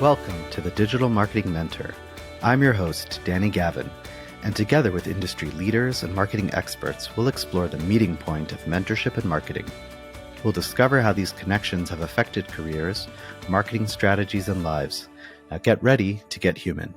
Welcome to the Digital Marketing Mentor. I'm your host, Danny Gavin, and together with industry leaders and marketing experts, we'll explore the meeting point of mentorship and marketing. We'll discover how these connections have affected careers, marketing strategies, and lives. Now get ready to get human.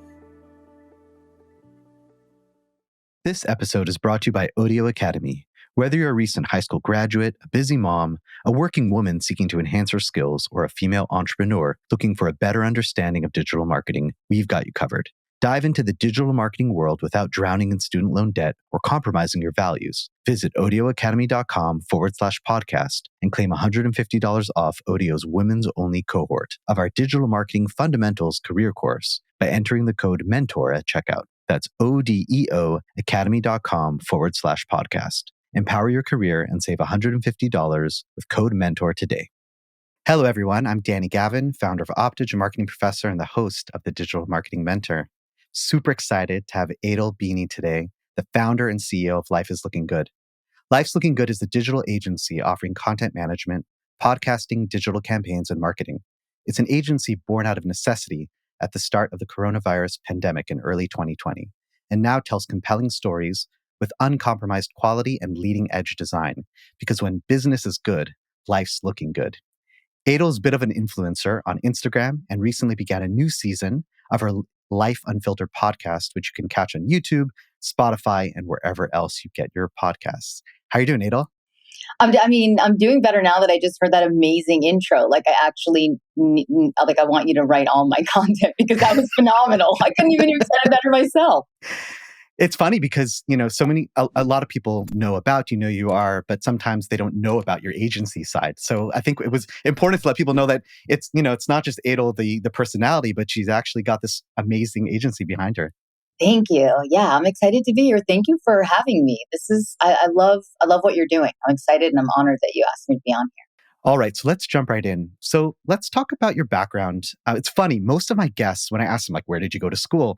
This episode is brought to you by Audio Academy. Whether you're a recent high school graduate, a busy mom, a working woman seeking to enhance her skills, or a female entrepreneur looking for a better understanding of digital marketing, we've got you covered. Dive into the digital marketing world without drowning in student loan debt or compromising your values. Visit audioacademy.com/podcast and claim $150 off Audio's women's only cohort of our Digital Marketing Fundamentals career course by entering the code MENTOR at checkout. That's odeoacademy.com/podcast. Empower your career and save $150 with code MENTOR today. Hello, everyone. I'm Danny Gavin, founder of Optage and marketing professor and the host of the Digital Marketing Mentor. Super excited to have Adele Beiny today, the founder and CEO of Life is Looking Good. Life's Looking Good is a digital agency offering content management, podcasting, digital campaigns, and marketing. It's an agency born out of necessity at the start of the coronavirus pandemic in early 2020, and now tells compelling stories with uncompromised quality and leading-edge design. Because when business is good, life's looking good. Adele's a bit of an influencer on Instagram and recently began a new season of her Life Unfiltered podcast, which you can catch on YouTube, Spotify, and wherever else you get your podcasts. How are you doing, Adele? I'm doing better now that I just heard that amazing intro. Like, I actually, I want you to write all my content because that was phenomenal. I couldn't even have said it better myself. It's funny because, a lot of people know about you, know you are, but sometimes they don't know about your agency side. So I think it was important to let people know that it's not just Adele, the personality, but she's actually got this amazing agency behind her. Thank you. Yeah, I'm excited to be here. Thank you for having me. I love what you're doing. I'm excited and I'm honored that you asked me to be on here. All right, so let's jump right in. So let's talk about your background. It's funny, most of my guests, when I ask them, like, where did you go to school?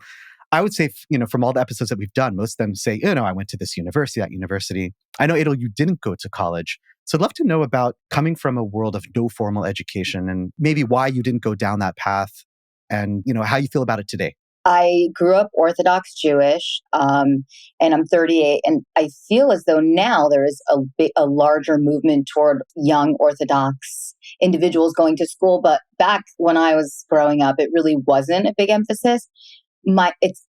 I would say, from all the episodes that we've done, most of them say, I went to this university, that university. I know, Adele, you didn't go to college. So I'd love to know about coming from a world of no formal education and maybe why you didn't go down that path and, how you feel about it today. I grew up Orthodox Jewish, and I'm 38, and I feel as though now there is a larger movement toward young Orthodox individuals going to school. But back when I was growing up, it really wasn't a big emphasis.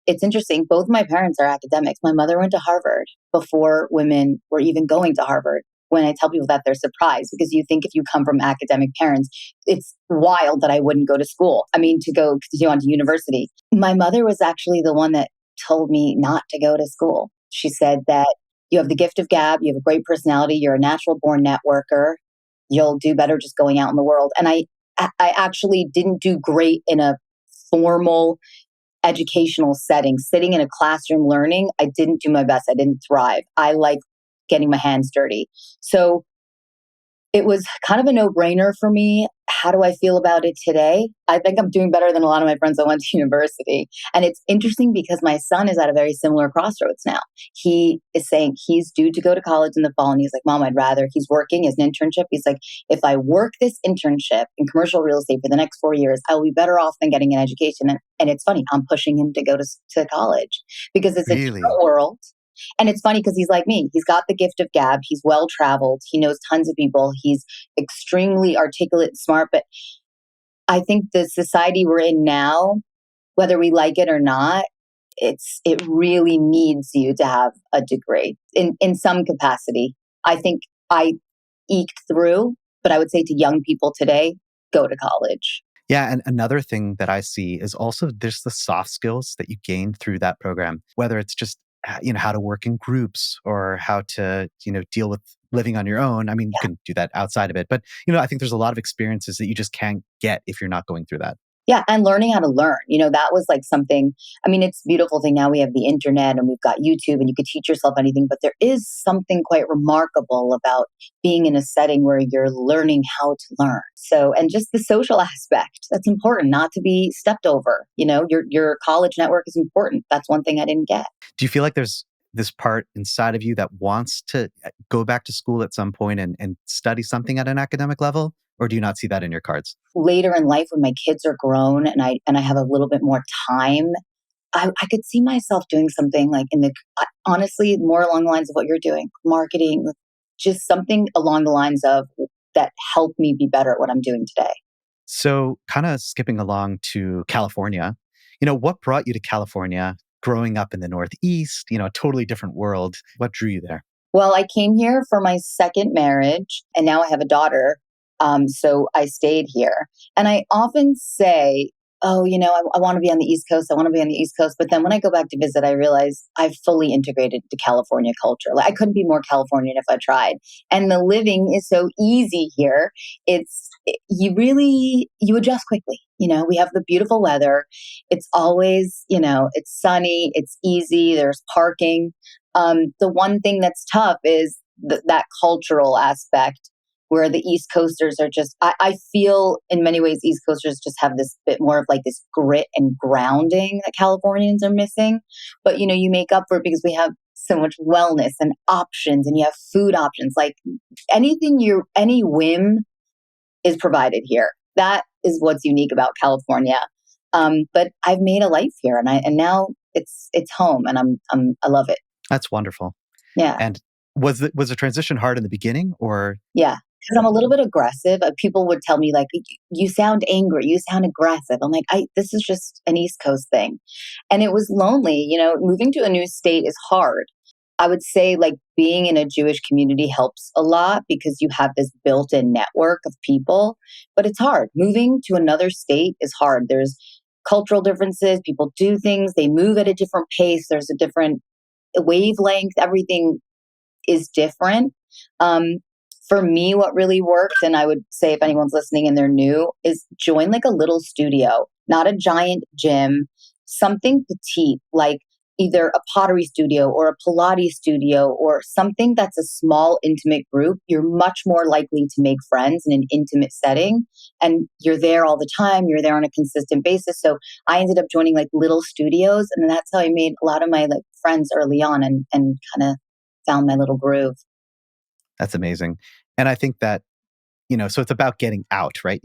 It's interesting. Both my parents are academics. My mother went to Harvard before women were even going to Harvard. When I tell people that, they're surprised because you think if you come from academic parents, it's wild that I wouldn't go to school. To go continue on to university. My mother was actually the one that told me not to go to school. She said that you have the gift of gab, you have a great personality, you're a natural born networker, you'll do better just going out in the world. And I actually didn't do great in a formal educational setting, sitting in a classroom learning. I didn't do my best. I didn't thrive. I like getting my hands dirty. So it was kind of a no-brainer for me. How do I feel about it today? I think I'm doing better than a lot of my friends that went to university. And it's interesting because my son is at a very similar crossroads now. He is saying he's due to go to college in the fall. And he's like, Mom, I'd rather, he's working as an internship. He's like, if I work this internship in commercial real estate for the next 4 years, I will be better off than getting an education. And it's funny, I'm pushing him to go to college because it's a different world. And it's funny because he's like me. He's got the gift of gab. He's well-traveled. He knows tons of people. He's extremely articulate and smart. But I think the society we're in now, whether we like it or not, it really needs you to have a degree in some capacity. I think I eked through, but I would say to young people today, go to college. Yeah. And another thing that I see is also there's the soft skills that you gain through that program, whether it's just how to work in groups or how to, deal with living on your own. You can do that outside of it. But, I think there's a lot of experiences that you just can't get if you're not going through that. Yeah. And learning how to learn, that was like something, it's a beautiful thing. Now we have the internet and we've got YouTube and you could teach yourself anything, but there is something quite remarkable about being in a setting where you're learning how to learn. So, and just the social aspect, that's important, not to be stepped over. Your college network is important. That's one thing I didn't get. Do you feel like there's this part inside of you that wants to go back to school at some point and study something at an academic level? Or do you not see that in your cards? Later in life, when my kids are grown and I have a little bit more time, I could see myself doing something like honestly, more along the lines of what you're doing, marketing, just something along the lines of that help me be better at what I'm doing today. So, kind of skipping along to California, what brought you to California growing up in the Northeast, a totally different world? What drew you there? Well, I came here for my second marriage and now I have a daughter. So I stayed here. And I often say, oh, I want to be on the East Coast. I want to be on the East Coast. But then when I go back to visit, I realize I've fully integrated to California culture. Like I couldn't be more Californian if I tried. And the living is so easy here. You adjust quickly. We have the beautiful weather. It's always, it's sunny, it's easy, there's parking. The one thing that's tough is that cultural aspect where the East Coasters are just, I feel in many ways, East Coasters just have this bit more of like this grit and grounding that Californians are missing. But, you make up for it because we have so much wellness and options and you have food options. Like any whim is provided here. That is what's unique about California. But I've made a life here and now it's home and I love it. That's wonderful. Yeah. And was the transition hard in the beginning or? Yeah. Because I'm a little bit aggressive. People would tell me like, you sound angry, you sound aggressive. I'm like, this is just an East Coast thing. And it was lonely, moving to a new state is hard. I would say like being in a Jewish community helps a lot because you have this built-in network of people, but it's hard. Moving to another state is hard. There's cultural differences. People do things. They move at a different pace. There's a different wavelength. Everything is different. For me, what really worked, and I would say if anyone's listening and they're new, is join like a little studio, not a giant gym, something petite, like either a pottery studio or a Pilates studio or something that's a small, intimate group. You're much more likely to make friends in an intimate setting. And you're there all the time. You're there on a consistent basis. So I ended up joining like little studios. And that's how I made a lot of my like friends early on and kind of found my little groove. That's amazing. And I think that, so it's about getting out, right?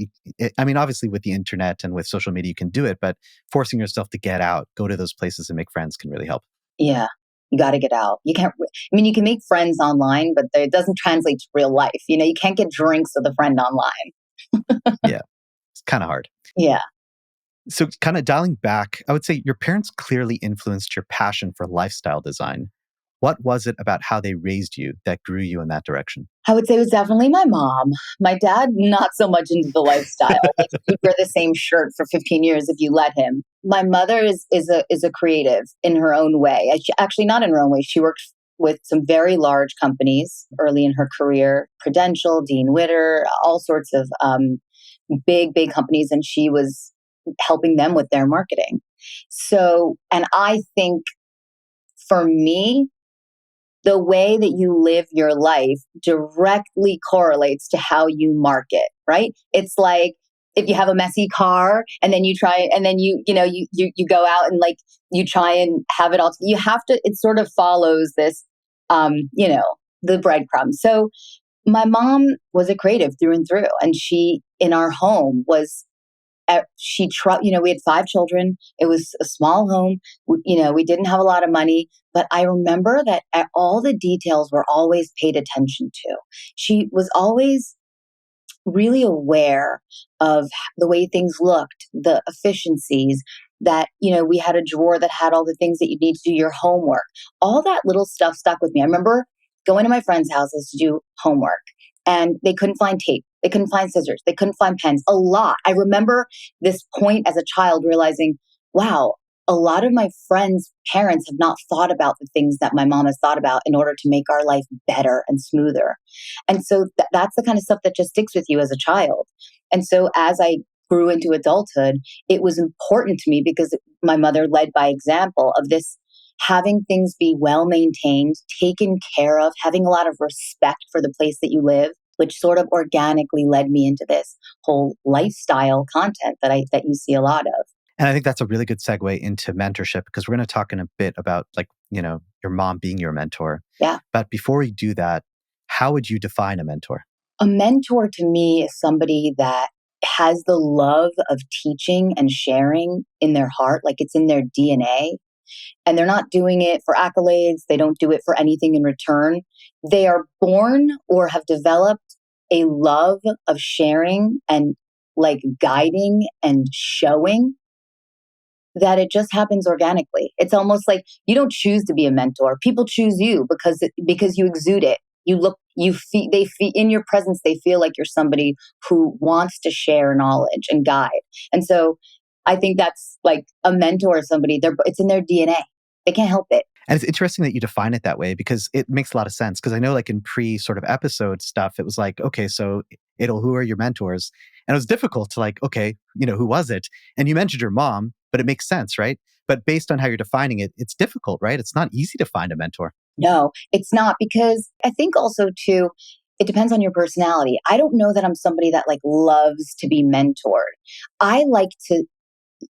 Obviously with the internet and with social media, you can do it, but forcing yourself to get out, go to those places and make friends can really help. Yeah. You got to get out. You can't, you can make friends online, but it doesn't translate to real life. You can't get drinks with a friend online. Yeah. It's kind of hard. Yeah. So kind of dialing back, I would say your parents clearly influenced your passion for lifestyle design. What was it about how they raised you that grew you in that direction? I would say it was definitely my mom. My dad, not so much into the lifestyle. Like he'd wear the same shirt for 15 years if you let him. My mother is a creative in her own way. Actually, not in her own way. She worked with some very large companies early in her career, Prudential, Dean Witter, all sorts of big companies. And she was helping them with their marketing. So, and I think for me, the way that you live your life directly correlates to how you market, right? It's like if you have a messy car and then you try and then you go out and like you try and have it all, you have to, it sort of follows this the breadcrumbs. So my mom was a creative through and through, and she in our home was we had 5 children. It was a small home. We didn't have a lot of money, but I remember that all the details were always paid attention to. She was always really aware of the way things looked, the efficiencies, that, we had a drawer that had all the things that you need to do your homework. All that little stuff stuck with me. I remember going to my friends' houses to do homework and they couldn't find tape. They couldn't find scissors. They couldn't find pens. A lot. I remember this point as a child realizing, wow, a lot of my friends' parents have not thought about the things that my mom has thought about in order to make our life better and smoother. And so that's the kind of stuff that just sticks with you as a child. And so as I grew into adulthood, it was important to me because my mother led by example of this, having things be well maintained, taken care of, having a lot of respect for the place that you live, which sort of organically led me into this whole lifestyle content that you see a lot of. And I think that's a really good segue into mentorship because we're going to talk in a bit about your mom being your mentor. Yeah. But before we do that, how would you define a mentor? A mentor to me is somebody that has the love of teaching and sharing in their heart, like it's in their DNA. And they're not doing it for accolades. They don't do it for anything in return. They are born or have developed a love of sharing and like guiding and showing that it just happens organically. It's almost like you don't choose to be a mentor. People choose you because you exude it. You look, you feel, they feel in your presence. They feel like you're somebody who wants to share knowledge and guide. And so, I think that's like a mentor or somebody. It's in their DNA. They can't help it. And it's interesting that you define it that way because it makes a lot of sense. Because I know, like in pre sort of episode stuff, it was like, okay, so who are your mentors? And it was difficult to like, okay, who was it? And you mentioned your mom, but it makes sense, right? But based on how you're defining it, it's difficult, right? It's not easy to find a mentor. No, it's not, because I think also too, it depends on your personality. I don't know that I'm somebody that like loves to be mentored. I like to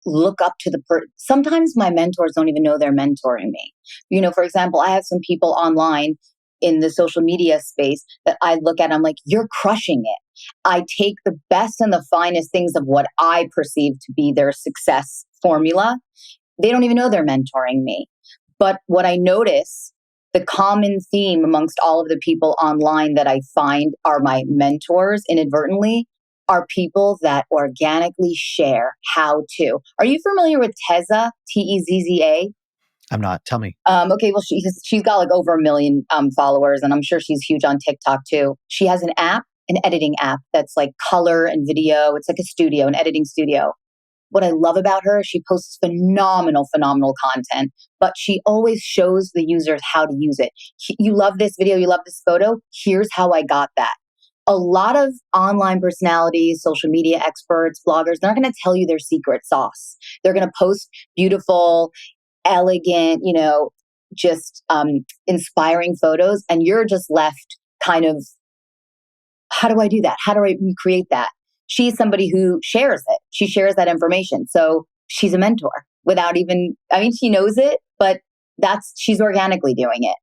look up to sometimes my mentors don't even know they're mentoring me. For example, I have some people online in the social media space that I look at, I'm like, you're crushing it. I take the best and the finest things of what I perceive to be their success formula. They don't even know they're mentoring me. But what I notice, the common theme amongst all of the people online that I find are my mentors inadvertently, are people that organically share how to. Are you familiar with Tezza, Tezza? I'm not. Tell me. Okay, well, she's got like over 1 million followers, and I'm sure she's huge on TikTok too. She has an editing app that's like color and video. It's like a studio, an editing studio. What I love about her, she posts phenomenal content, but she always shows the users how to use it. You love this video, you love this photo, here's how I got that. A lot of online personalities, social media experts, bloggers, they're not going to tell you their secret sauce. They're going to post beautiful, elegant, just inspiring photos. And you're just left kind of, how do I do that? How do I recreate that? She's somebody who shares it. She shares that information. So she's a mentor without even, she knows it, but she's organically doing it.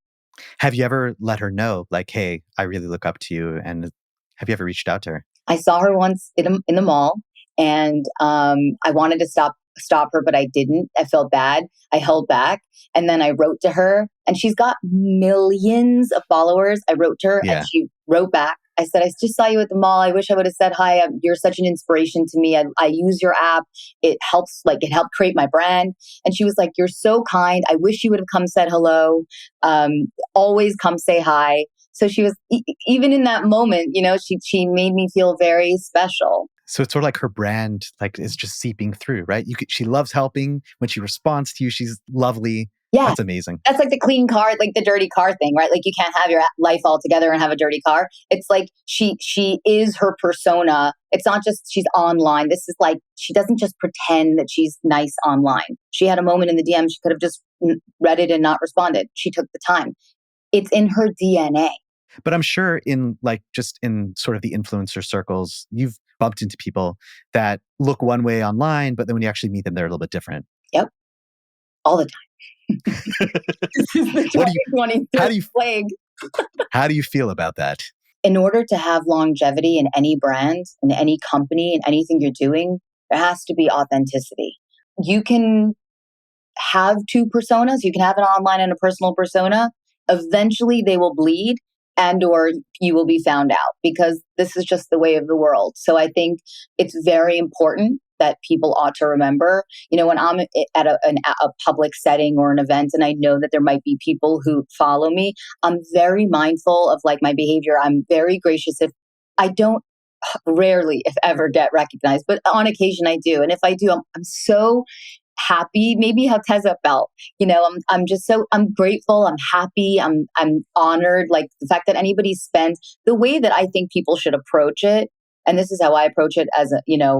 Have you ever let her know, like, hey, I really look up to you? And have you ever reached out to her? I saw her once in the mall, and I wanted to stop her, but I didn't. I felt bad. I held back. And then I wrote to her, and she's got millions of followers. I wrote to her and she wrote back. I said, I just saw you at the mall. I wish I would have said hi. You're such an inspiration to me. I use your app. It helped create my brand. And she was like, you're so kind. I wish you would have come said hello. Always come say hi. So she was, even in that moment, she made me feel very special. So it's sort of like her brand, like, is just seeping through, right? She loves helping. When she responds to you, she's lovely. Yeah. That's amazing. That's like the clean car, like the dirty car thing, right? Like you can't have your life all together and have a dirty car. It's like she is her persona. It's not just she's online. This is like, she doesn't just pretend that she's nice online. She had a moment in the DM. She could have just read it and not responded. She took the time. It's in her DNA. But I'm sure in sort of the influencer circles, you've bumped into people that look one way online, but then when you actually meet them, they're a little bit different. Yep. All the time. This is the 2023 plague. How do you feel about that? In order to have longevity in any brand, in any company, in anything you're doing, there has to be authenticity. You can have two personas. You can have an online and a personal persona. Eventually they will bleed, and or you will be found out, because this is just the way of the world. So I think it's very important that people ought to remember, when I'm at a public setting or an event, and I know that there might be people who follow me, I'm very mindful of like my behavior. I'm very gracious. If I don't, rarely, if ever, get recognized, but on occasion I do. And if I do, I'm so happy, maybe how Tezza felt. I'm grateful, I'm happy, I'm honored. Like the fact that anybody spends, the way that I think people should approach it, and this is how I approach it as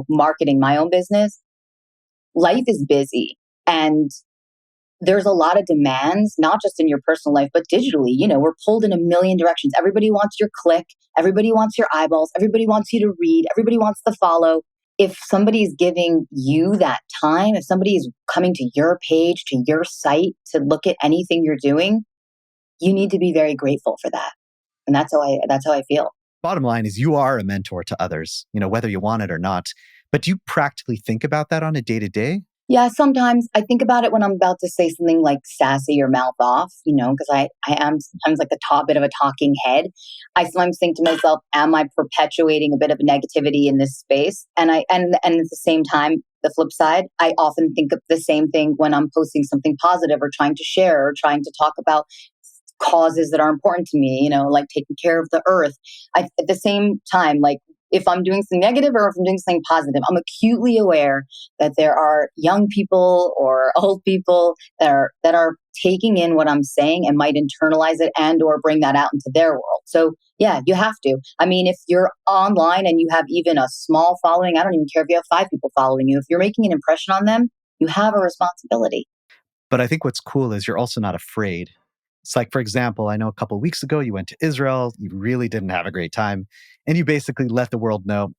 marketing my own business. Life is busy, and there's a lot of demands, not just in your personal life, but digitally. We're pulled in a million directions. Everybody wants your click. Everybody wants your eyeballs. Everybody wants you to read. Everybody wants to follow. If somebody is giving you that time, if somebody is coming to your page, to your site, to look at anything you're doing, you need to be very grateful for that. And that's how I feel. bottom line is you are a mentor to others, whether you want it or not. But do you practically think about that on a day-to-day? Yeah, sometimes I think about it when I'm about to say something like sassy or mouth off, because I am sometimes like a bit of a talking head. I sometimes think to myself, am I perpetuating a bit of negativity in this space? And at the same time, the flip side, I often think of the same thing when I'm posting something positive or trying to share or trying to talk about causes that are important to me, like taking care of the earth. At the same time, like if I'm doing something negative or if I'm doing something positive, I'm acutely aware that there are young people or old people that are taking in what I'm saying and might internalize it and or bring that out into their world. So yeah, you have to. I mean, if you're online and you have even a small following, I don't even care if you have 5 people following you. If you're making an impression on them, you have a responsibility. But I think what's cool is you're also not afraid. It's like, for example, I know a couple of weeks ago you went to Israel, you really didn't have a great time, and you basically let the world know,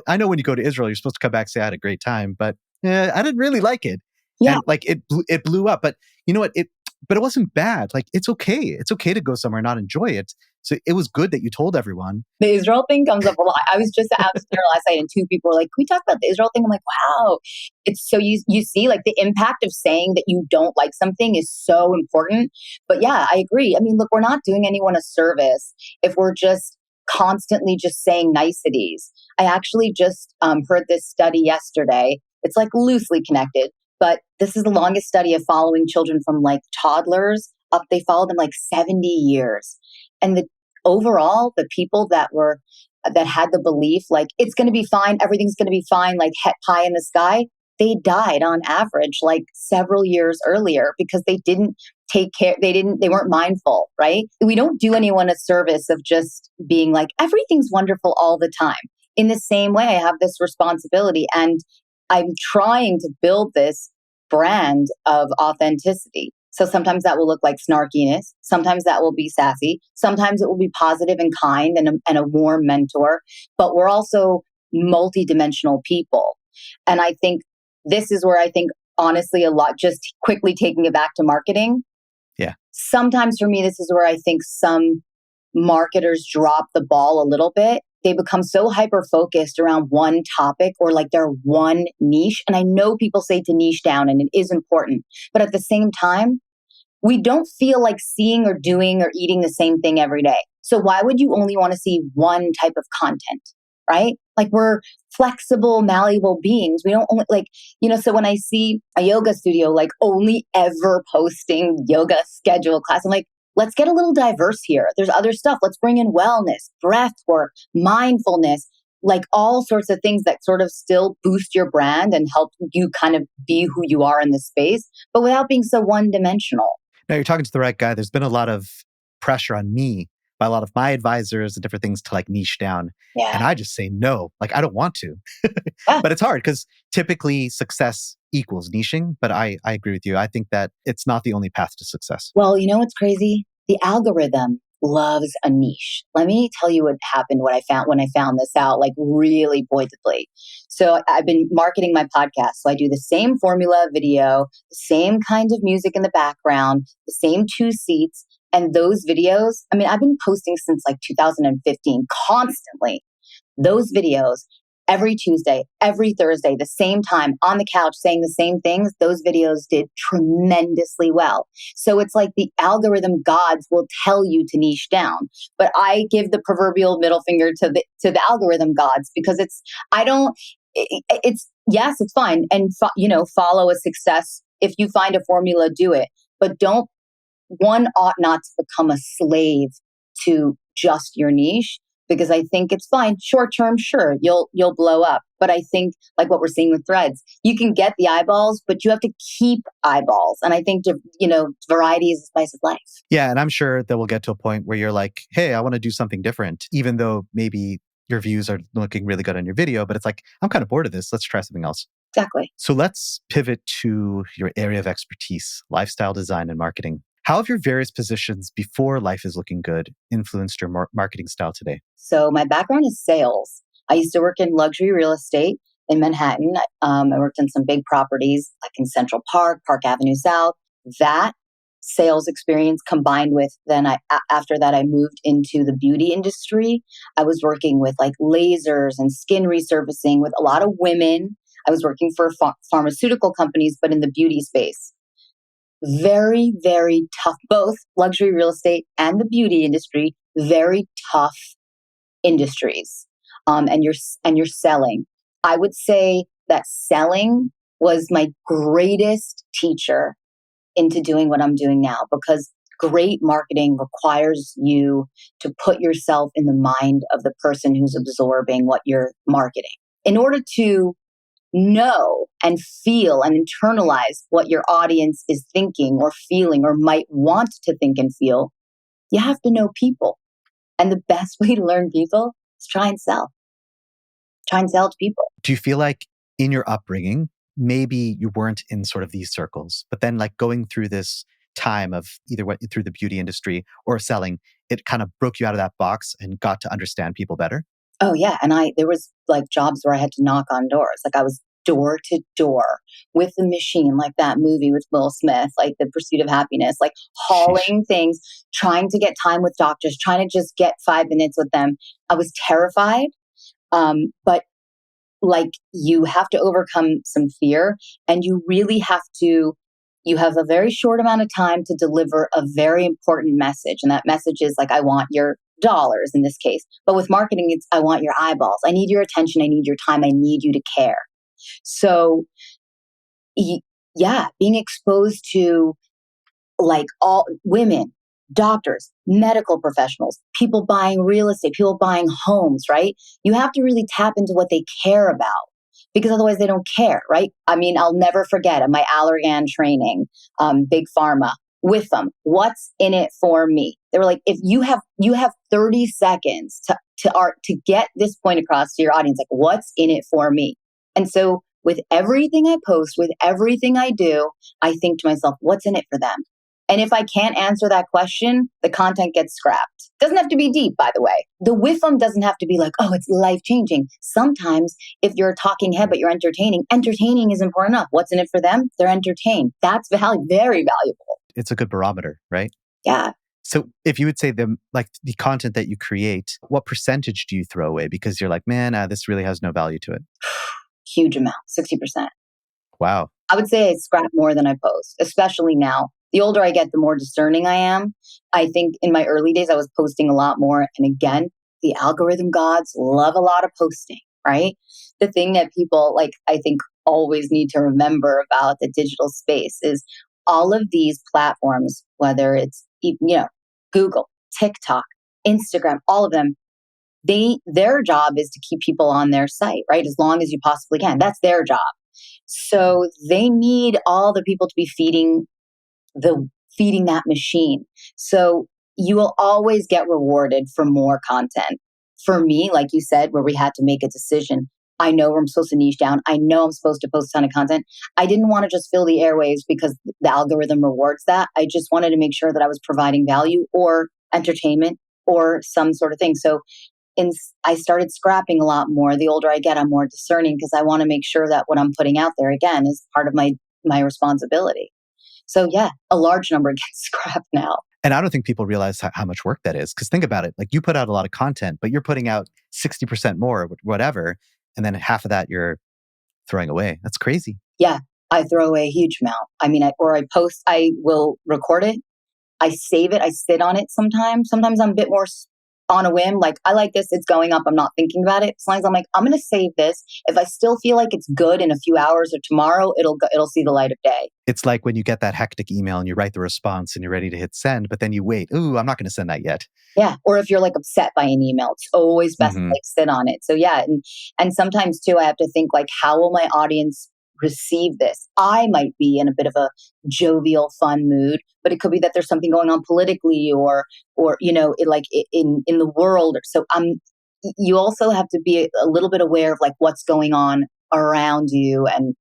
I know when you go to Israel, you're supposed to come back and say I had a great time, but I didn't really like it. Yeah. And like it blew up. But you know what? But it wasn't bad. Like it's okay. It's okay to go somewhere and not enjoy it. So it was good that you told everyone. The Israel thing comes up a lot. I was just out there last night and 2 people were like, can we talk about the Israel thing? I'm like, wow. It's so you see like the impact of saying that you don't like something is so important. But yeah, I agree. I mean, look, we're not doing anyone a service if we're just constantly just saying niceties. I actually just heard this study yesterday. It's like loosely connected, but this is the longest study of following children from like toddlers up. They followed them like 70 years. And overall, the people that had the belief like it's going to be fine, everything's going to be fine, like pie in the sky, they died on average like several years earlier because they didn't take care. They weren't mindful, right? We don't do anyone a service of just being like everything's wonderful all the time. In the same way, I have this responsibility, and I'm trying to build this brand of authenticity. So sometimes that will look like snarkiness. Sometimes that will be sassy. Sometimes it will be positive and kind and a warm mentor. But we're also multidimensional people. And I think this is where I think, honestly, a lot, just quickly taking it back to marketing. Yeah. Sometimes for me, this is where I think some marketers drop the ball a little bit. They become so hyper focused around one topic or like their one niche. And I know people say to niche down, and it is important. But at the same time, we don't feel like seeing or doing or eating the same thing every day. So why would you only want to see one type of content, right? Like we're flexible, malleable beings. We don't only so when I see a yoga studio like only ever posting yoga schedule class, I'm like, let's get a little diverse here. There's other stuff. Let's bring in wellness, breath work, mindfulness, like all sorts of things that sort of still boost your brand and help you kind of be who you are in the space, but without being so one-dimensional. No, you're talking to the right guy. There's been a lot of pressure on me by a lot of my advisors and different things to like niche down. Yeah. And I just say no, like I don't want to. Yeah. But it's hard because typically success equals niching. But I agree with you. I think that it's not the only path to success. Well, you know what's crazy? The algorithm loves a niche. Let me tell you what happened when I found this out, like really pointedly. So I've been marketing my podcast. So I do the same formula video, the same kind of music in the background, the same 2 seats. And those videos, I mean, I've been posting since like 2015 constantly. Those videos, every Tuesday, every Thursday, the same time on the couch saying the same things, those videos did tremendously well. So it's like the algorithm gods will tell you to niche down, but I give the proverbial middle finger to the algorithm gods because yes, it's fine. And follow a success. If you find a formula, do it, but one ought not to become a slave to just your niche. Because I think it's fine. Short term, sure, you'll blow up. But I think like what we're seeing with Threads, you can get the eyeballs, but you have to keep eyeballs. And I think, variety is the spice of life. Yeah. And I'm sure that we'll get to a point where you're like, hey, I want to do something different, even though maybe your views are looking really good on your video, but it's like, I'm kind of bored of this. Let's try something else. Exactly. So let's pivot to your area of expertise, lifestyle design and marketing. How have your various positions before Life is Looking Good influenced your marketing style today? So my background is sales. I used to work in luxury real estate in Manhattan. I worked in some big properties like in Central Park, Park Avenue South. That sales experience combined with after that I moved into the beauty industry. I was working with like lasers and skin resurfacing with a lot of women. I was working for pharmaceutical companies, but in the beauty space. Very, very tough, both luxury real estate and the beauty industry, very tough industries. And you're selling. I would say that selling was my greatest teacher into doing what I'm doing now, because great marketing requires you to put yourself in the mind of the person who's absorbing what you're marketing. In order to know and feel and internalize what your audience is thinking or feeling or might want to think and feel, you have to know people. And the best way to learn people is try and sell. Try and sell to people. Do you feel like in your upbringing, maybe you weren't in sort of these circles, but then like going through this time of either what through the beauty industry or selling, it kind of broke you out of that box and got to understand people better? Oh yeah. And there was like jobs where I had to knock on doors. Like I was door to door with the machine, like that movie with Will Smith, like The Pursuit of Happiness, like hauling things, trying to get time with doctors, trying to just get 5 minutes with them. I was terrified. But like you have to overcome some fear, and you really have to, you have a very short amount of time to deliver a very important message. And that message is like, I want your dollars in this case. But with marketing, it's, I want your eyeballs. I need your attention. I need your time. I need you to care. So yeah, being exposed to like all women, doctors, medical professionals, people buying real estate, people buying homes, right? You have to really tap into what they care about, because otherwise they don't care, right? I mean, I'll never forget at my Allergan training, big pharma, with them, what's in it for me? They were like, if you have 30 seconds to get this point across to your audience, like what's in it for me? And so with everything I post, with everything I do, I think to myself, what's in it for them? And if I can't answer that question, the content gets scrapped. Doesn't have to be deep, by the way. The WIFM doesn't have to be like, oh, it's life-changing. Sometimes if you're a talking head, but you're entertaining is important enough. What's in it for them? They're entertained. That's very valuable. It's a good barometer, right? Yeah. So if you would say the content that you create, what percentage do you throw away? Because you're like, man, this really has no value to it. Huge amount, 60%. Wow. I would say I scrap more than I post, especially now. The older I get, the more discerning I am. I think in my early days, I was posting a lot more. And again, the algorithm gods love a lot of posting, right? The thing that people like, I think always need to remember about the digital space is all of these platforms, whether it's, Google, TikTok, Instagram, all of them, their job is to keep people on their site, right? As long as you possibly can. That's their job. So they need all the people to be feeding that machine. So you will always get rewarded for more content. For me, like you said, where we had to make a decision, I know where I'm supposed to niche down. I know I'm supposed to post a ton of content. I didn't want to just fill the airwaves because the algorithm rewards that. I just wanted to make sure that I was providing value or entertainment or some sort of thing. So I started scrapping a lot more. The older I get, I'm more discerning because I want to make sure that what I'm putting out there, again, is part of my responsibility. So yeah, a large number gets scrapped now. And I don't think people realize how much work that is. Because think about it, like you put out a lot of content, but you're putting out 60% more, whatever. And then half of that you're throwing away. That's crazy. Yeah, I throw away a huge amount. I mean, I post, I will record it. I save it. I sit on it sometimes. Sometimes I'm a bit more on a whim. Like, I like this. It's going up. I'm not thinking about it. As long as I'm like, I'm going to save this. If I still feel like it's good in a few hours or tomorrow, it'll see the light of day. It's like when you get that hectic email and you write the response and you're ready to hit send, but then you wait. Ooh, I'm not going to send that yet. Yeah. Or if you're like upset by an email, it's always best to like sit on it. So yeah. And sometimes too, I have to think like, how will my audience receive this? I might be in a bit of a jovial, fun mood, but it could be that there's something going on politically or in the world. So you also have to be a little bit aware of like what's going on around you and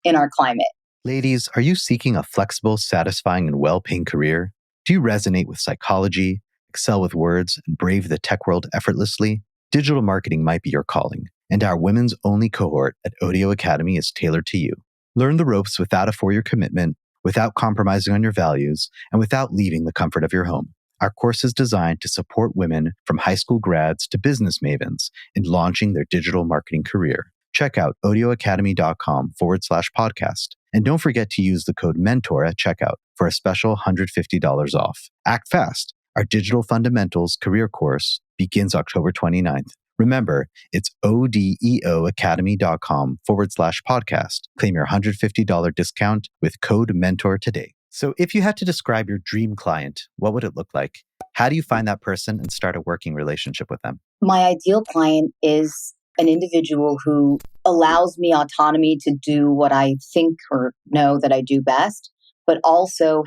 in our climate. Ladies, are you seeking a flexible, satisfying, and well-paying career? Do you resonate with psychology, excel with words, and brave the tech world effortlessly? Digital marketing might be your calling, and our women's only cohort at Odeo Academy is tailored to you. Learn the ropes without a 4-year commitment without compromising on your values and without leaving the comfort of your home. Our course is designed to support women from high school grads to business mavens in launching their digital marketing career. Check out audioacademy.com/podcast. And don't forget to use the code MENTOR at checkout for a special $150 off. Act fast. Our Digital Fundamentals career course begins October 29th. Remember, it's odeoacademy.com/podcast. Claim your $150 discount with code MENTOR today. So if you had to describe your dream client, what would it look like? How do you find that person and start a working relationship with them? My ideal client is an individual who allows me autonomy to do what I think or know that I do best, but also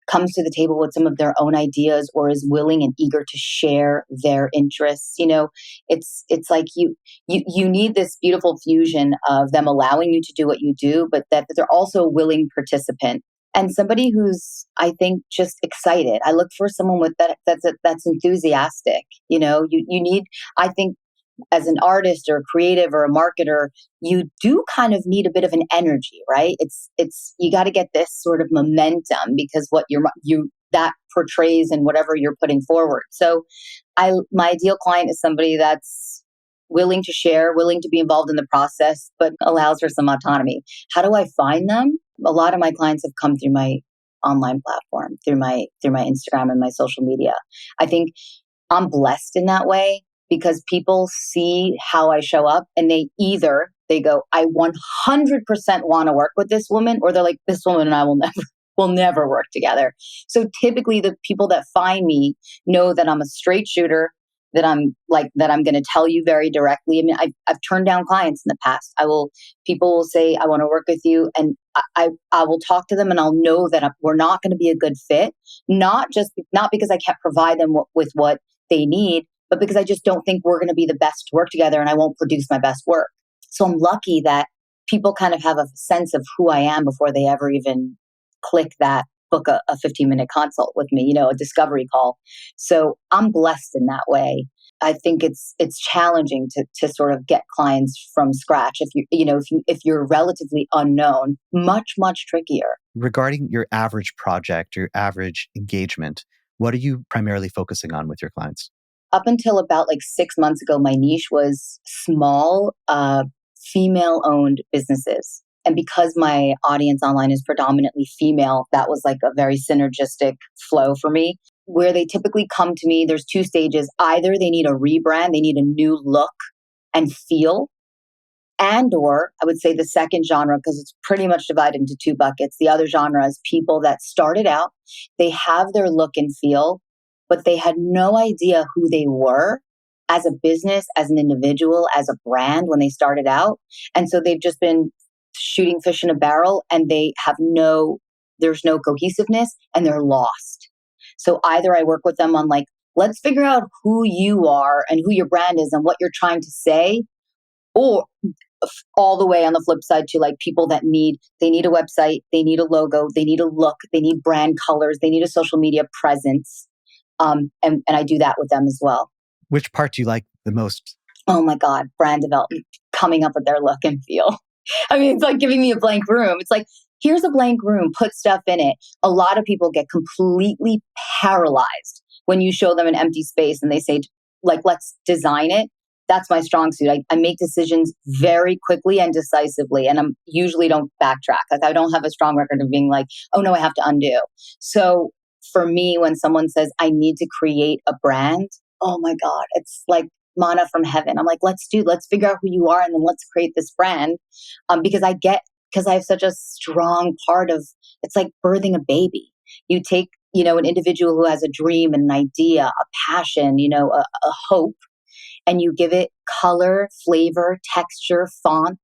comes to the table with some of their own ideas or is willing and eager to share their interests. It's like you need this beautiful fusion of them allowing you to do what you do, but that they're also a willing participant and somebody who's, I think, just excited. I look for someone with that's enthusiastic. You need, I think, as an artist or a creative or a marketer, you do kind of need a bit of an energy, right? You got to get this sort of momentum because what that portrays and whatever you're putting forward. So my ideal client is somebody that's willing to share, willing to be involved in the process, but allows for some autonomy. How do I find them? A lot of my clients have come through my online platform, through my Instagram and my social media. I think I'm blessed in that way because people see how I show up and they go, I 100% want to work with this woman, or they're like, this woman and I will never work together. So typically the people that find me know that I'm a straight shooter, that I'm going to tell you very directly. I mean, I've turned down clients in the past. People will say, I want to work with you. And I will talk to them and I'll know that we're not going to be a good fit. Not because I can't provide them with what they need, but because I just don't think we're going to be the best to work together and I won't produce my best work. So I'm lucky that people kind of have a sense of who I am before they ever even book a 15-minute consult with me, a discovery call. So I'm blessed in that way. I think it's challenging to sort of get clients from scratch. If you're relatively unknown, much trickier. Regarding your average project, your average engagement, what are you primarily focusing on with your clients? Up until about 6 months ago, my niche was small, female-owned businesses. And because my audience online is predominantly female, that was a very synergistic flow for me. Where they typically come to me, there's two stages. Either they need a rebrand, they need a new look and feel, or I would say the second genre, because it's pretty much divided into two buckets. The other genre is people that started out, they have their look and feel, but they had no idea who they were as a business, as an individual, as a brand when they started out. And so they've just been shooting fish in a barrel and there's no cohesiveness and they're lost. So either I work with them on let's figure out who you are and who your brand is and what you're trying to say, or all the way on the flip side to people that need a website, they need a logo, they need a look, they need brand colors, they need a social media presence. And I do that with them as well. Which part do you like the most? Oh my God, brand development, coming up with their look and feel. I mean, it's like giving me a blank room. It's like, here's a blank room, put stuff in it. A lot of people get completely paralyzed when you show them an empty space and they say, let's design it. That's my strong suit. I make decisions very quickly and decisively, and I usually don't backtrack. I don't have a strong record of being oh no, I have to undo. So for me, when someone says I need to create a brand, oh my God, it's like manna from heaven. I'm like, let's figure out who you are and then let's create this brand. Because I have such a strong part of, it's like birthing a baby. You take, an individual who has a dream, an idea, a passion, a hope, and you give it color, flavor, texture, font,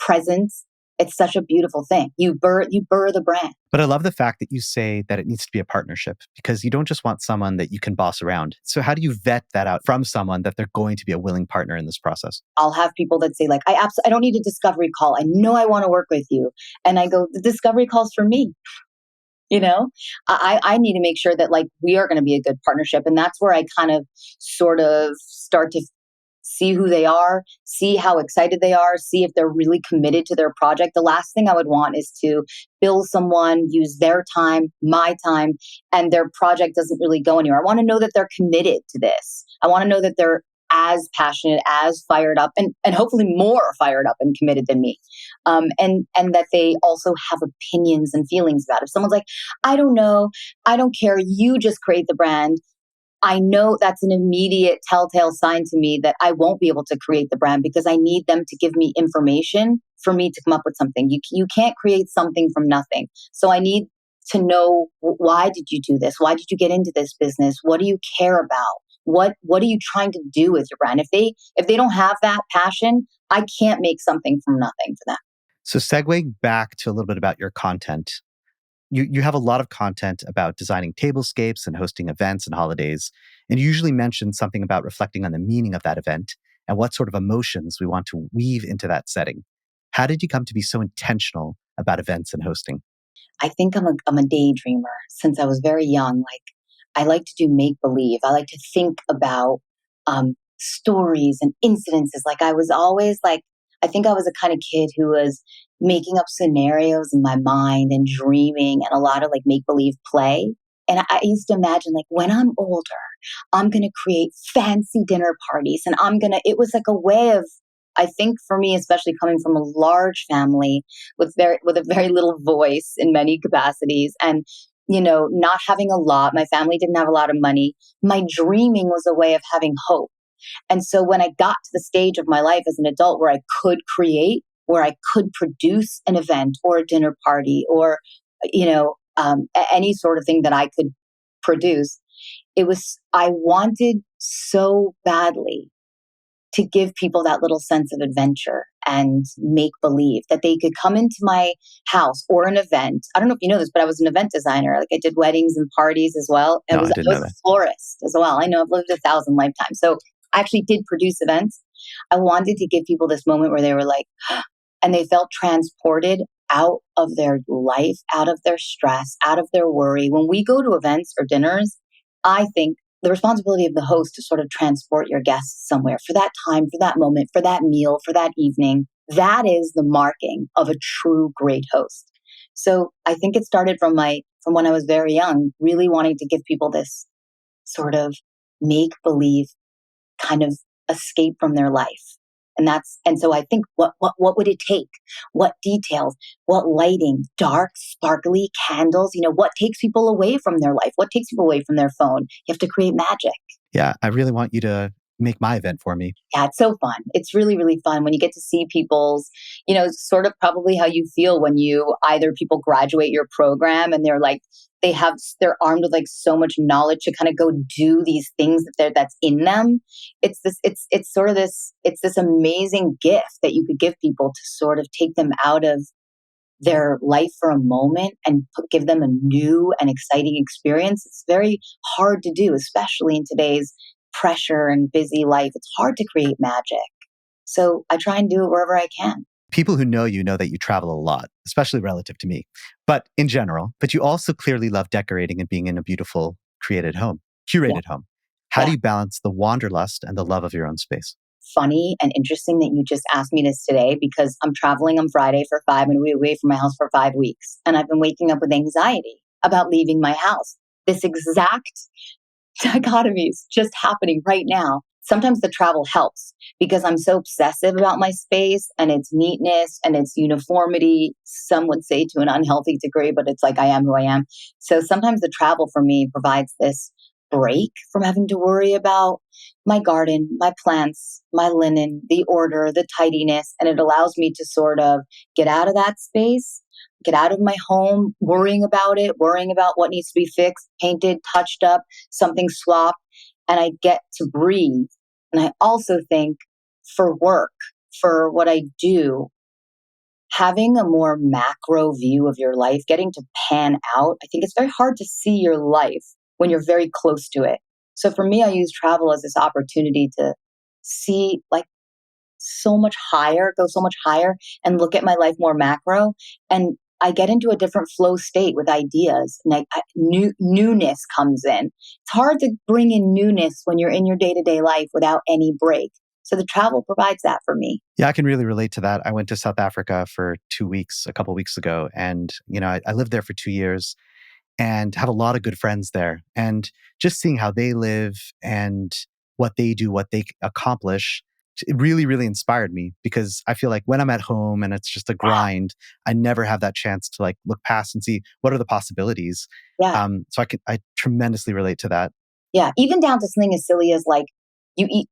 presence. It's such a beautiful thing. You birth a brand. But I love the fact that you say that it needs to be a partnership because you don't just want someone that you can boss around. So how do you vet that out from someone that they're going to be a willing partner in this process? I'll have people that say I don't need a discovery call. I know I want to work with you. And I go, the discovery call's for me. I need to make sure that we are going to be a good partnership. And that's where I kind of sort of start to see who they are, see how excited they are, see if they're really committed to their project. The last thing I would want is to bill someone, use their time, my time, and their project doesn't really go anywhere. I want to know that they're committed to this. I want to know that they're as passionate, as fired up, and hopefully more fired up and committed than me. And that they also have opinions and feelings about it. If someone's like, I don't know, I don't care, you just create the brand, I know that's an immediate telltale sign to me that I won't be able to create the brand because I need them to give me information for me to come up with something. You can't create something from nothing. So I need to know, why did you do this? Why did you get into this business? What do you care about? What are you trying to do with your brand? If they don't have that passion, I can't make something from nothing for them. So segueing back to a little bit about your content, you have a lot of content about designing tablescapes and hosting events and holidays, and you usually mention something about reflecting on the meaning of that event and what sort of emotions we want to weave into that setting. How did you come to be so intentional about events and hosting? I think I'm a daydreamer since I was very young. Like, I like to do make believe. I like to think about stories and incidences. Like, I was always like, I think I was a kind of kid who was making up scenarios in my mind and dreaming and a lot of like make believe play. And I used to imagine, like, when I'm older, I'm going to create fancy dinner parties and it was like a way of, I think for me, especially coming from a large family with a very little voice in many capacities, and not having a lot, my family didn't have a lot of money. My dreaming was a way of having hope. And so when I got to the stage of my life as an adult where I could create, where I could produce an event or a dinner party or any sort of thing that I could produce, I wanted so badly to give people that little sense of adventure and make believe that they could come into my house or an event. I don't know if you know this, but I was an event designer. Like, I did weddings and parties as well. No, I I didn't know was that. a florist as well. I know, I've lived 1,000 lifetimes. So I actually did produce events. I wanted to give people this moment where they were like, and they felt transported out of their life, out of their stress, out of their worry. When we go to events or dinners, I think the responsibility of the host to sort of transport your guests somewhere for that time, for that moment, for that meal, for that evening. That is the marking of a true great host. So I think it started from when I was very young, really wanting to give people this sort of make believe kind of escape from their life. And so I think, what would it take? What details? What lighting? Dark, sparkly candles? What takes people away from their life? What takes people away from their phone? You have to create magic. Yeah, I really want you to make my event for me. Yeah, it's so fun. It's really, really fun when you get to see people's, sort of probably how you feel when either people graduate your program and they're like, they're armed with like so much knowledge to kind of go do these things that's in them. It's this amazing gift that you could give people to sort of take them out of their life for a moment and give them a new and exciting experience. It's very hard to do, especially in today's pressure and busy life. It's hard to create magic. So I try and do it wherever I can. People who know you know that you travel a lot, especially relative to me, but in general. But you also clearly love decorating and being in a beautiful, curated Yeah. home. How do Yeah. you balance the wanderlust and the love of your own space? Funny and interesting that you just asked me this today, because I'm traveling on Friday for 5 and we're away from my house for 5 weeks. And I've been waking up with anxiety about leaving my house. This exact dichotomy is just happening right now. Sometimes the travel helps because I'm so obsessive about my space and its neatness and its uniformity. Some would say to an unhealthy degree, but it's like, I am who I am. So sometimes the travel for me provides this break from having to worry about my garden, my plants, my linen, the order, the tidiness. And it allows me to sort of get out of that space, get out of my home, worrying about it, worrying about what needs to be fixed, painted, touched up, something swapped, and I get to breathe. And I also think for work, for what I do, having a more macro view of your life, getting to pan out, I think it's very hard to see your life when you're very close to it. So for me, I use travel as this opportunity to see like go so much higher and look at my life more macro. And I get into a different flow state with ideas, and newness comes in. It's hard to bring in newness when you're in your day to day life without any break. So the travel provides that for me. Yeah, I can really relate to that. I went to South Africa for 2 weeks a couple weeks ago, and I lived there for 2 years and have a lot of good friends there. And just seeing how they live and what they do, what they accomplish, it really, really inspired me because I feel like when I'm at home and it's just a grind, I never have that chance to like look past and see what are the possibilities. Yeah. I tremendously relate to that. Yeah. Even down to something as silly as like you eat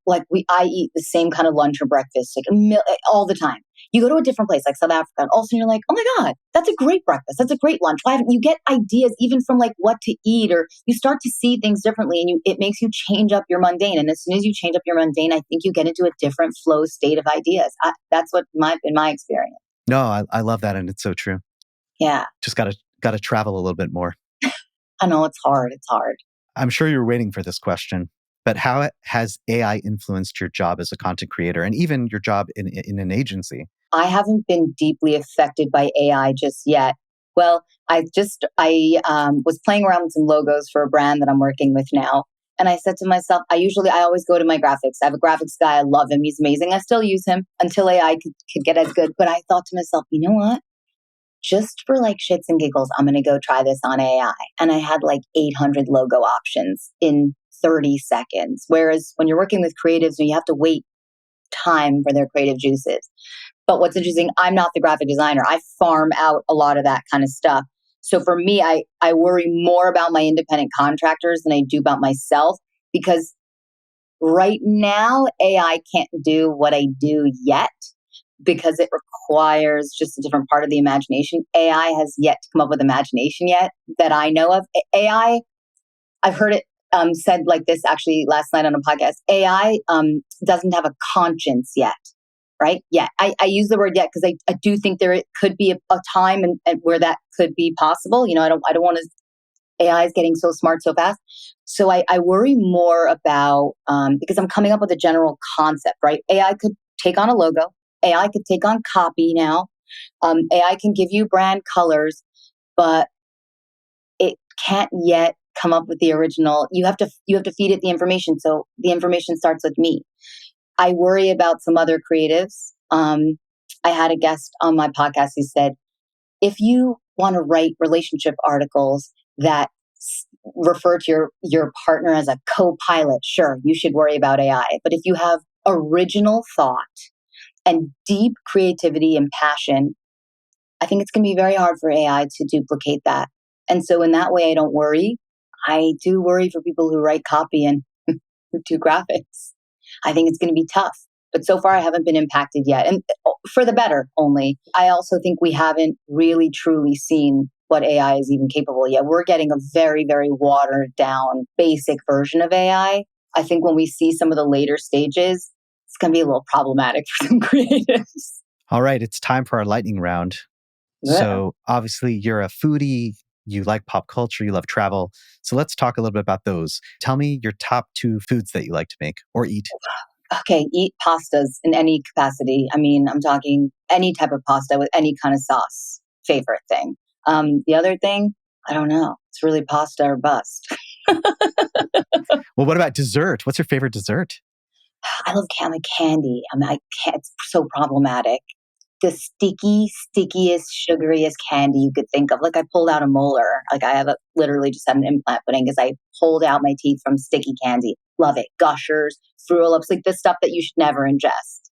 I eat the same kind of lunch or breakfast like all the time. You go to a different place like South Africa, and all of a sudden you're like, oh my God, that's a great breakfast. That's a great lunch. Why haven't you get ideas even from like what to eat, or you start to see things differently, and it makes you change up your mundane. And as soon as you change up your mundane, I think you get into a different flow state of ideas. That's what been my experience. No, I love that, and it's so true. Yeah, Just gotta travel a little bit more. I know it's hard. It's hard. I'm sure you're waiting for this question, but how has AI influenced your job as a content creator and even your job in an agency? I haven't been deeply affected by AI just yet. Well, I was playing around with some logos for a brand that I'm working with now. And I said to myself, I always go to my graphics. I have a graphics guy. I love him. He's amazing. I still use him until AI could get as good. But I thought to myself, you know what? Just for like shits and giggles, I'm going to go try this on AI. And I had like 800 logo options in 30 seconds. Whereas when you're working with creatives, you have to wait time for their creative juices. But what's interesting, I'm not the graphic designer. I farm out a lot of that kind of stuff. So for me, I worry more about my independent contractors than I do about myself, because right now, AI can't do what I do yet because it requires just a different part of the imagination. AI has yet to come up with imagination yet that I know of. AI, I've heard it said like this actually last night on a podcast. AI doesn't have a conscience yet, right? Yeah, I use the word yet because I do think there could be a time and where that could be possible. I don't want to. AI is getting so smart so fast. So I worry more about because I'm coming up with a general concept, right? AI could take on a logo. AI could take on copy now. AI can give you brand colors, but it can't yet come up with the original. You have to feed it the information. So the information starts with me. I worry about some other creatives. I had a guest on my podcast who said, if you want to write relationship articles that refer to your partner as a co-pilot, sure, you should worry about AI. But if you have original thought and deep creativity and passion, I think it's going to be very hard for AI to duplicate that. And so in that way, I don't worry. I do worry for people who write copy and who do graphics. I think it's going to be tough. But so far, I haven't been impacted yet. And for the better only. I also think we haven't really truly seen what AI is even capable yet. We're getting a very, very watered down basic version of AI. I think when we see some of the later stages, it's going to be a little problematic for some creatives. All right, it's time for our lightning round. Yeah. So obviously you're a foodie, you like pop culture, you love travel. So let's talk a little bit about those. Tell me your top 2 foods that you like to make or eat. Okay, eat pastas in any capacity. I mean, I'm talking any type of pasta with any kind of sauce. Favorite thing. The other thing, I don't know. It's really pasta or bust. Well, what about dessert? What's your favorite dessert? I love candy. I mean, I can't, it's so problematic. The stickiest, sugariest candy you could think of. Like I pulled out a molar. Like I have literally just had an implant put in because I pulled out my teeth from sticky candy. Love it. Gushers, Fruit Loops, like this stuff that you should never ingest.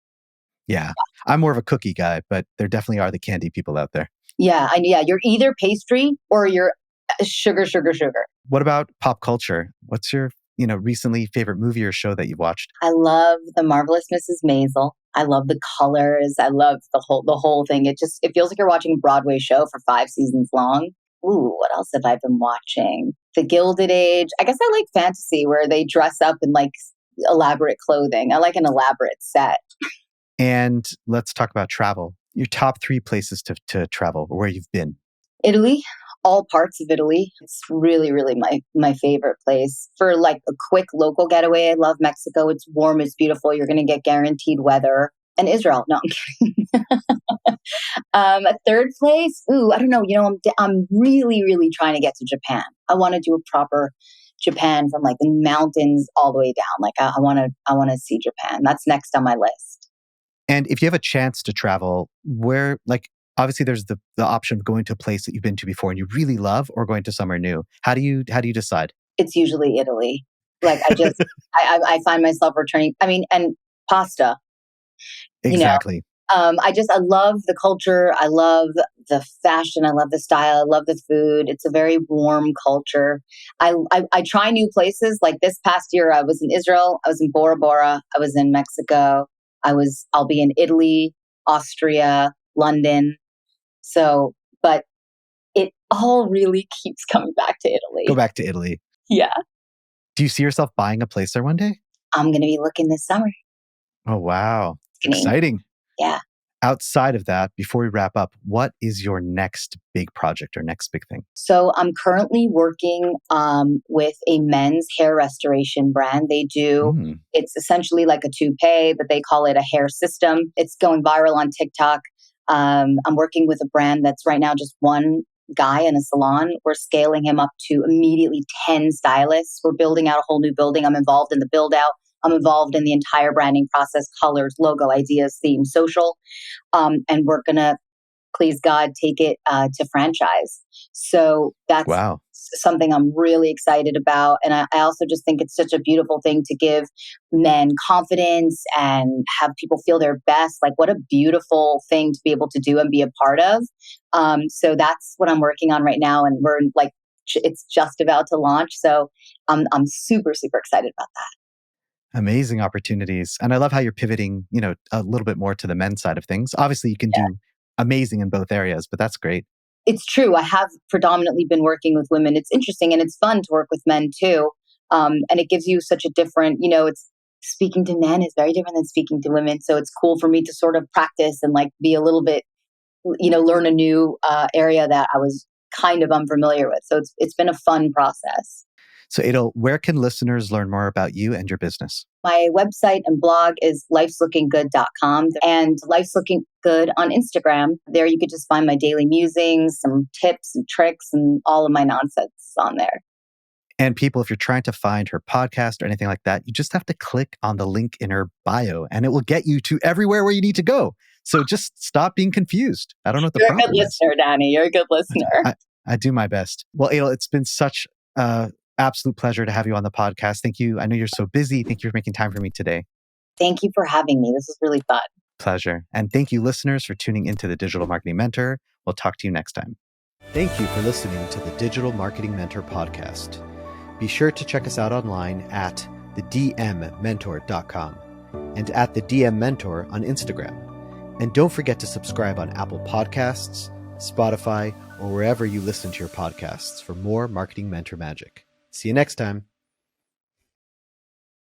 Yeah, I'm more of a cookie guy, but there definitely are the candy people out there. Yeah, you're either pastry or you're sugar, sugar, sugar. What about pop culture? What's your, recently favorite movie or show that you've watched? I love The Marvelous Mrs. Maisel. I love the colors. I love the whole thing. It feels like you're watching a Broadway show for 5 seasons long. Ooh, what else have I been watching? The Gilded Age. I guess I like fantasy where they dress up in like elaborate clothing. I like an elaborate set. And let's talk about travel. Your top 3 places to travel, where you've been. Italy, all parts of Italy. It's really, really my favorite place. For like a quick local getaway, I love Mexico. It's warm, it's beautiful. You're going to get guaranteed weather. And Israel. No, I'm kidding. A third place. Ooh, I don't know. I'm really, really trying to get to Japan. I want to do a proper Japan from like the mountains all the way down. Like I want to see Japan. That's next on my list. And if you have a chance to travel, where, like, obviously there's the option of going to a place that you've been to before and you really love, or going to somewhere new. How do you decide? It's usually Italy. Like I find myself returning. I mean, and pasta. You know, Exactly. I love the culture. I love the fashion. I love the style. I love the food. It's a very warm culture. I try new places. Like this past year, I was in Israel. I was in Bora Bora. I was in Mexico. I'll be in Italy, Austria, London. So, but it all really keeps coming back to Go Italy. back to Italy. Yeah. Do you see yourself buying a place there one day? I'm going to be looking this summer. Oh, wow. Beginning. Exciting. Yeah. Outside of that, before we wrap up, what is your next big project or next big thing? So I'm currently working with a men's hair restoration brand. It's essentially like a toupee, but they call it a hair system. It's going viral on TikTok. I'm working with a brand that's right now just one guy in a salon. We're scaling him up to immediately 10 stylists. We're building out a whole new building. I'm involved in the build out. I'm involved in the entire branding process, colors, logo, ideas, theme, social. And we're going to, please God, take it to franchise. So that's Wow. something I'm really excited about. And I also just think it's such a beautiful thing to give men confidence and have people feel their best. Like, what a beautiful thing to be able to do and be a part of. So that's what I'm working on right now. And we're like, it's just about to launch. So I'm super, super excited about that. Amazing opportunities. And I love how you're pivoting, a little bit more to the men's side of things. Obviously, you can do amazing in both areas, but that's great. It's true. I have predominantly been working with women. It's interesting and it's fun to work with men too. And it gives you such a different, it's speaking to men is very different than speaking to women. So it's cool for me to sort of practice and like be a little bit, learn a new area that I was kind of unfamiliar with. So it's been a fun process. So Adele, where can listeners learn more about you and your business? My website and blog is lifeslooking.good.com and Life's Looking Good on Instagram. There you could just find my daily musings, some tips and tricks, and all of my nonsense on there. And people, if you're trying to find her podcast or anything like that, you just have to click on the link in her bio and it will get you to everywhere where you need to go. So just stop being confused. I don't know what the problem is. You're a good listener, Danny. You're a good listener. I do my best. Well, Adele, it's been such absolute pleasure to have you on the podcast. Thank you. I know you're so busy. Thank you for making time for me today. Thank you for having me. This was really fun. Pleasure. And thank you, listeners, for tuning into the Digital Marketing Mentor. We'll talk to you next time. Thank you for listening to the Digital Marketing Mentor podcast. Be sure to check us out online at thedmmentor.com and at the DM Mentor on Instagram. And don't forget to subscribe on Apple Podcasts, Spotify, or wherever you listen to your podcasts for more marketing mentor magic. See you next time.